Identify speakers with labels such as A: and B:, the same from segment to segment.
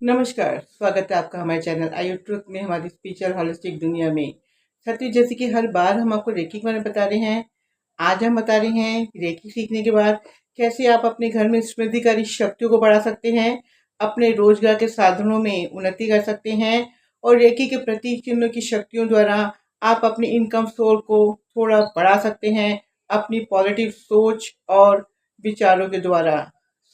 A: नमस्कार, स्वागत है आपका हमारे चैनल आई ट्रुथ में हमारी स्पिरिचुअल होलिस्टिक दुनिया में। साथियों, जैसे कि हर बार हम आपको रेकी के बारे में बता रहे हैं, आज हम बता रहे हैं कि रेकी सीखने के बाद कैसे आप अपने घर में समृद्धिकारी शक्तियों को बढ़ा सकते हैं, अपने रोजगार के साधनों में उन्नति कर सकते हैं और रेकी के प्रतीक चिन्हों की शक्तियों द्वारा आप अपनी इनकम सोर्स को थोड़ा बढ़ा सकते हैं, अपनी पॉजिटिव सोच और विचारों के द्वारा।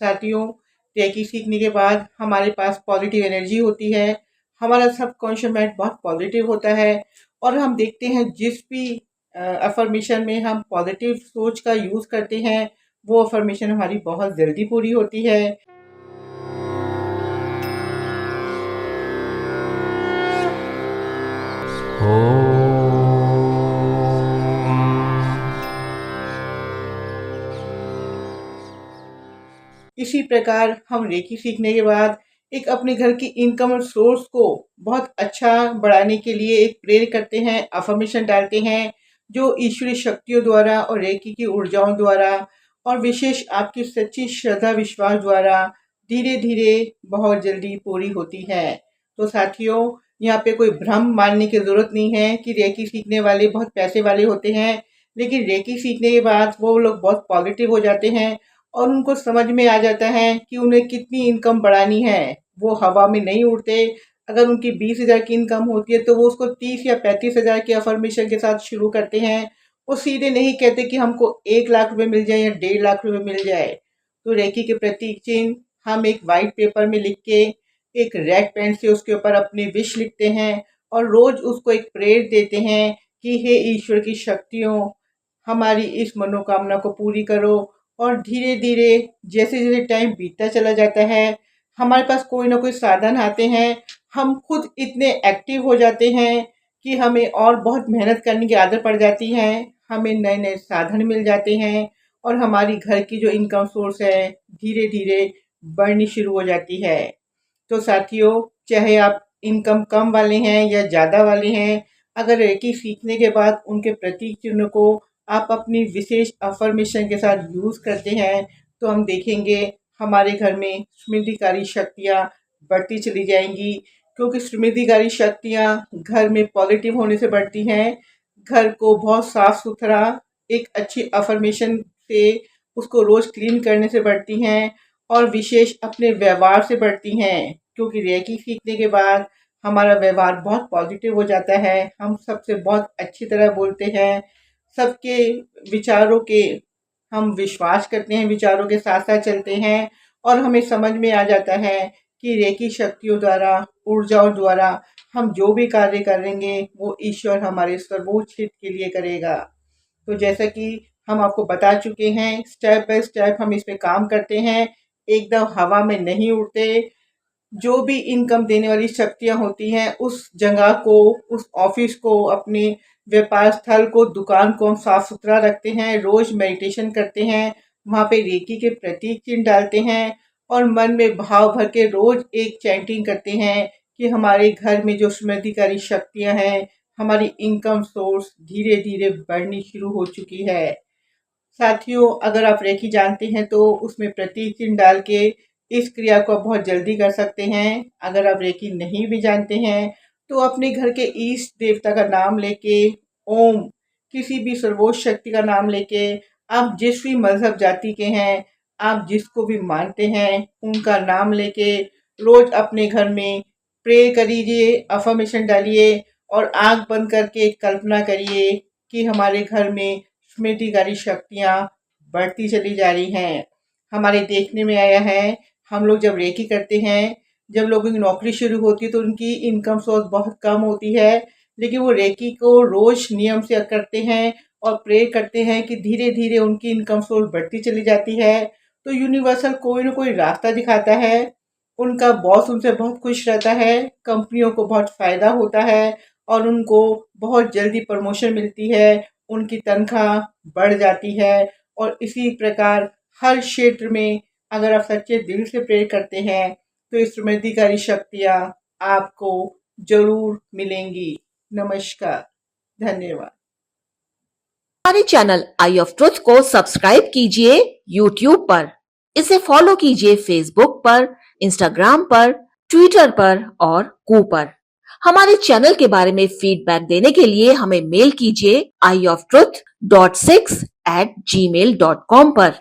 A: साथियों, रेकी सीखने के बाद हमारे पास पॉजिटिव एनर्जी होती है, हमारा सबकॉन्शियस माइंड बहुत पॉजिटिव होता है और हम देखते हैं जिस भी अफर्मेशन में हम पॉजिटिव सोच का यूज़ करते हैं, वो अफर्मेशन हमारी बहुत जल्दी पूरी होती है। इसी प्रकार हम रेकी सीखने के बाद एक अपने घर की इनकम और सोर्स को बहुत अच्छा बढ़ाने के लिए एक प्रेयर करते हैं, अफर्मेशन डालते हैं, जो ईश्वरीय शक्तियों द्वारा और रेकी की ऊर्जाओं द्वारा और विशेष आपकी सच्ची श्रद्धा विश्वास द्वारा धीरे धीरे बहुत जल्दी पूरी होती है। तो साथियों, यहाँ पे कोई भ्रम मानने की ज़रूरत नहीं है कि रेकी सीखने वाले बहुत पैसे वाले होते हैं, लेकिन रेकी सीखने के बाद वो लोग बहुत पॉजिटिव हो जाते हैं और उनको समझ में आ जाता है कि उन्हें कितनी इनकम बढ़ानी है। वो हवा में नहीं उड़ते। अगर उनकी 20,000 की इनकम होती है तो वो उसको 30 या 35,000 की अफर्मेशन के साथ शुरू करते हैं। वो सीधे नहीं कहते कि हमको 1 लाख रुपए मिल जाए या 1.5 लाख रुपए मिल जाए। तो रेकी के प्रतीक चिन्ह हम एक वाइट पेपर में लिख के एक रेड पेन से उसके ऊपर अपनी विश लिखते हैं और रोज उसको एक प्रेयर देते हैं कि हे ईश्वर की शक्तियों, हमारी इस मनोकामना को पूरी करो। और धीरे धीरे जैसे जैसे टाइम बीतता चला जाता है, हमारे पास कोई ना कोई साधन आते हैं, हम खुद इतने एक्टिव हो जाते हैं कि हमें और बहुत मेहनत करने की आदत पड़ जाती है। हमें नए नए साधन मिल जाते हैं और हमारी घर की जो इनकम सोर्स है धीरे धीरे बढ़नी शुरू हो जाती है। तो साथियों, चाहे आप इनकम कम वाले हैं या ज़्यादा वाले हैं, अगर रेकी सीखने के बाद उनके प्रतीक चिन्ह को आप अपनी विशेष अफर्मेशन के साथ यूज़ करते हैं, तो हम देखेंगे हमारे घर में समृद्धिकारी शक्तियाँ बढ़ती चली जाएंगी, क्योंकि समृद्धिकारी शक्तियाँ घर में पॉजिटिव होने से बढ़ती हैं। घर को बहुत साफ सुथरा एक अच्छी अफर्मेशन से उसको रोज़ क्लीन करने से बढ़ती हैं और विशेष अपने व्यवहार से बढ़ती हैं, क्योंकि रेकी सीखने के बाद हमारा व्यवहार बहुत पॉजिटिव हो जाता है। हम सबसे बहुत अच्छी तरह बोलते हैं, सबके विचारों के हम विश्वास करते हैं, विचारों के साथ साथ चलते हैं और हमें समझ में आ जाता है कि रेकी शक्तियों द्वारा, ऊर्जाओं द्वारा हम जो भी कार्य करेंगे वो ईश्वर हमारे सर्वोच्च हित के लिए करेगा। तो जैसा कि हम आपको बता चुके हैं, स्टेप बाय स्टेप हम इस पे काम करते हैं, एकदम हवा में नहीं उड़ते। जो भी इनकम देने वाली शक्तियाँ होती हैं, उस जगह को, उस ऑफिस को, अपने व्यापार स्थल को, दुकान को हम साफ सुथरा रखते हैं, रोज मेडिटेशन करते हैं, वहाँ पे रेकी के प्रतीक चिन्ह डालते हैं और मन में भाव भर के रोज एक चैंटिंग करते हैं कि हमारे घर में जो समृद्धिकारी शक्तियाँ हैं, हमारी इनकम सोर्स धीरे धीरे बढ़नी शुरू हो चुकी है। साथियों, अगर आप रेकी जानते हैं तो उसमें प्रतीक चिन्ह डाल के इस क्रिया को आप बहुत जल्दी कर सकते हैं। अगर आप रेकी नहीं भी जानते हैं तो अपने घर के ईष्ट देवता का नाम लेके, ओम, किसी भी सर्वोच्च शक्ति का नाम लेके, आप जिस भी मजहब जाति के हैं, आप जिसको भी मानते हैं, उनका नाम लेके रोज अपने घर में प्रे करिए, अफर्मेशन डालिए और आंख बंद करके कल्पना करिए कि हमारे घर में समृद्धिकारी शक्तियाँ बढ़ती चली जा रही हैं। हमारे देखने में आया है, हम लोग जब रेकी करते हैं, जब लोगों की नौकरी शुरू होती है तो उनकी इनकम सोर्स बहुत कम होती है, लेकिन वो रेकी को रोज नियम से करते हैं और प्रे करते हैं कि धीरे धीरे उनकी इनकम सोर्स बढ़ती चली जाती है। तो यूनिवर्सल कोई ना कोई रास्ता दिखाता है, उनका बॉस उनसे बहुत खुश रहता है, कंपनियों को बहुत फ़ायदा होता है और उनको बहुत जल्दी प्रमोशन मिलती है, उनकी तनख्वाह बढ़ जाती है। और इसी प्रकार हर क्षेत्र में अगर आप सच्चे दिल से प्रेयर करते हैं तो इस समृद्धिकारी शक्तियाँ आपको ज़रूर मिलेंगी। नमस्कार, धन्यवाद।
B: हमारे चैनल आई ऑफ ट्रुथ को सब्सक्राइब कीजिए यूट्यूब पर, इसे फॉलो कीजिए फेसबुक पर, इंस्टाग्राम पर ट्विटर पर और कू पर। हमारे चैनल के बारे में फीडबैक देने के लिए हमें मेल कीजिए ioftruth.6@gmail.com पर।